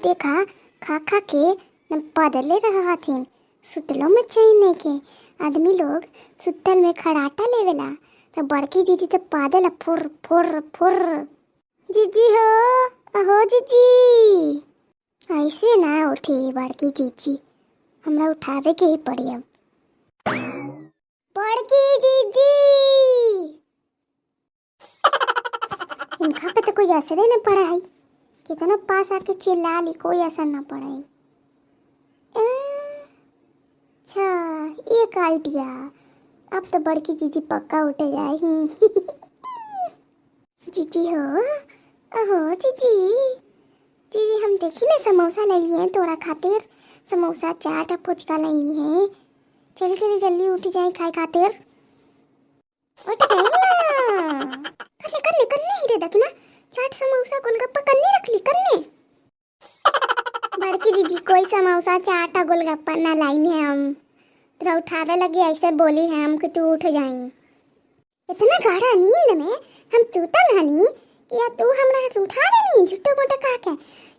देखा खा खा के बदले रहा हथिन। सुतलो में चैन नहीं के आदमी लोग सुतल में खराटा लेवेला तो बड़की जीजी तो पादल फुर फुर फुर। जीजी हो, अहो जीजी, ऐसे ना उठी बड़की जीजी, हमरा उठावे के ही पड़ी अब। बड़की जीजी इनका पे तो कोई असर ही नहीं पड़ा है, कितना पास आके चिल्ला ली कोई असर ना पड़ा है। अच्छा एक आइडिया, अब तो बड़की जीजी पक्का उठे जाए। जीजी हो, अहो जीजी, जीजी हम देखी ना समोसा ले लिए तोरा खातिर, समोसा चाट फुचका ले लिए हैं, चल के जल्दी उठ जाए खाए खातिर। उठ गई ना, करने करने करने ही दे दे ना, चाट समोसा गोलगप्पा करने रख ली करने। बड़की दीदी कोई समोसा चाट गोलगप्पा ना लाई है, हम तेरा उठावे लगे ऐसे बोली है हम कि तू उठ जाए। इतना गाढ़ा नींद में हम टूटल हनी कि या तू हमरा उठा देनी झूठो मोटा कह के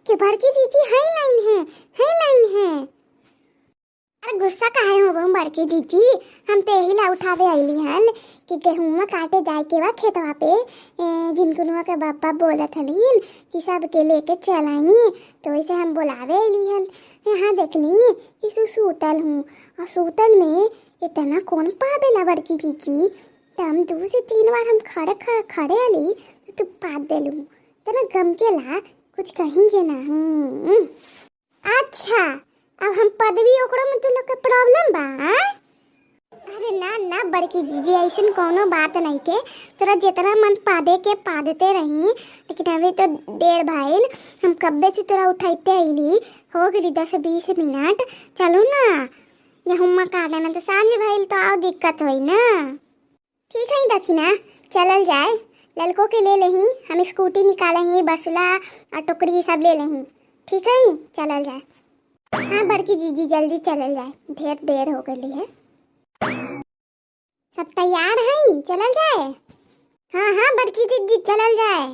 कि बड़की जीजी हाई लाइन है, हाई लाइन है। अरे गुस्सा काहे हो बड़की जीजी, हम तो यही ला उठावे आईली हल कि गेहूं काटे जाए के बा खेतवा पे, जिनकुनवा के बापा बोलत हलीन कि सब के लेके चलाई, तो इसे हम बुलावे आईली हल। यहाँ देख ली कि सूतल हूँ और सूतल में इतना कौन पा देला बड़की जीजी, तो हम 2 से 3 बार हम खड़े आली तो तू पाद देलू, तना गम के ला कुछ कहेंगे ना। अच्छा अब हम पदवी ओकरो में तू लोग के प्रॉब्लम बा? अरे ना ना बड़की जीजी ऐसन कोनो बात नहीं के, तोरा जितना मन पादे के पादते रही, लेकिन अभी तो देर भाईल, हम कब्बे से तोरा उठाइते आईली, हो गई 10-20 मिनट, चलो ना गेहूं काट लेना तो सांझ भाईल तो आओ दिक्कत होई ना। ठीक है देखी ना चलल जाए, ललको के ले लही, हम स्कूटी निकाले ही, बसला और टुकड़ी सब ले लही, ठीक है चलल जाए। हाँ बड़की जीजी जल्दी चलल जाए, ढेर देर हो गई है। सब तैयार हैं, चलल जाए। हाँ हाँ बड़की जीजी चलल जाए।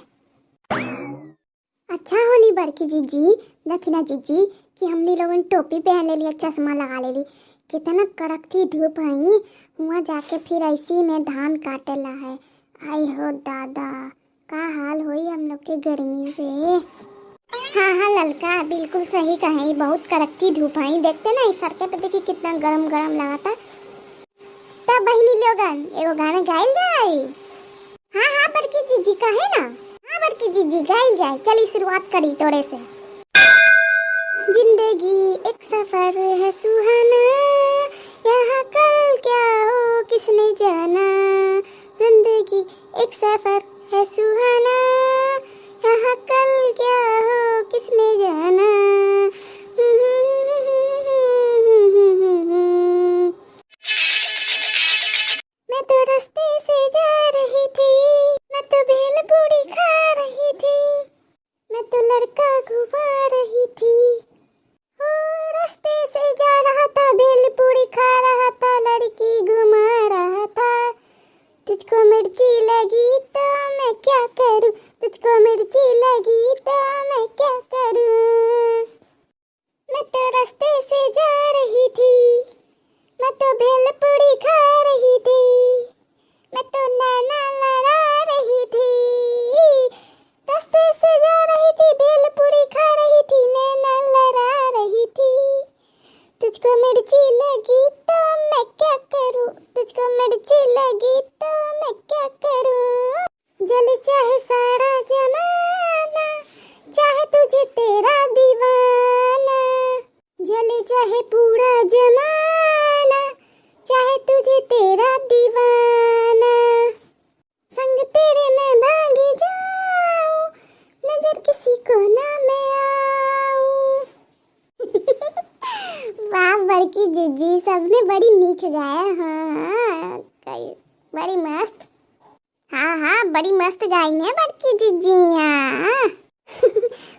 अच्छा होली बड़की जीजी, देखी ना जीजी कि हमनी लोगन टोपी पहन ले ली, चश्मा लगा ले ली, कितना कड़कती धूप है, वहाँ जाके फिर ऐसी में धान काटेला है। आई हो दादा का हाल होई हम लोग के गर्मी से। हाँ हाँ ललका बिल्कुल सही कहे, बहुत कड़कती धूप है, देखते ना इस सड़के पे देखिए कितना गरम गरम लगाता। तब बहनी लोगन एगो गाना गाइल जाए। हाँ हाँ बड़की जीजी कहे ना, हाँ बड़की जीजी गाइल जाए, चली शुरुआत करी तोड़े से। जिंदगी एक सफर है सुहाना, यहाँ कल क्या हो किसने जाना, जिंदगी एक सफर है सुहाना, यहाँ कल क्या हो किसने जाना। मैं तो रास्ते से जा रही थी, मैं तो भेल पूरी खा रही थी, मैं तो लड़का घुमा रही थी, रास्ते से जा रहा था, भेल पूरी खा रहा था, लड़की घुमा रहा था। तुझको मिर्ची लगी तो मैं क्या करूं, तुझको मिर्ची लगी तो मैं क्या करूं। मैं तो रास्ते से जा रही थी, मैं तो भेल पूरी खा रही थी, मैं तो नैना लड़ा रही थी, रास्ते से जा रही थी, भेल पूरी खा रही थी, नैना लड़ा रही थी। तुझको मिर्ची लगी तो मैं क्या करूं, तुझको मिर्ची लगी तो मैं क्या करूं। जल चाहे सारा जमाना, चाहे तुझे तेरा दीवाना, जल चाहे पूरा जमाना, चाहे तुझे तेरा दीवाना, संग तेरे मैं भाग जाऊं, नजर किसी को ना मैं आऊं। वाह बड़की जीजी सबने बड़ी नीक गाया। हाँ बड़ी मस्त, हाँ हाँ बड़ी मस्त गाई है बड़की जीजी। हाँ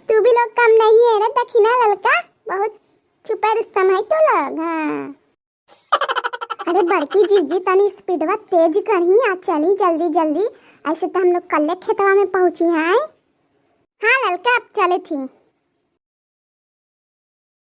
तू भी लोग कम नहीं है ना, देखी ना ललका बहुत छुपा रुस्तम है तो लोग। हाँ अरे बड़की जीजी तनी स्पीडवा तेज करी, आज चली जल्दी जल्दी, ऐसे तो हम लोग कल खेतवा में पहुंची हैं। हाँ ललका अब चले थी।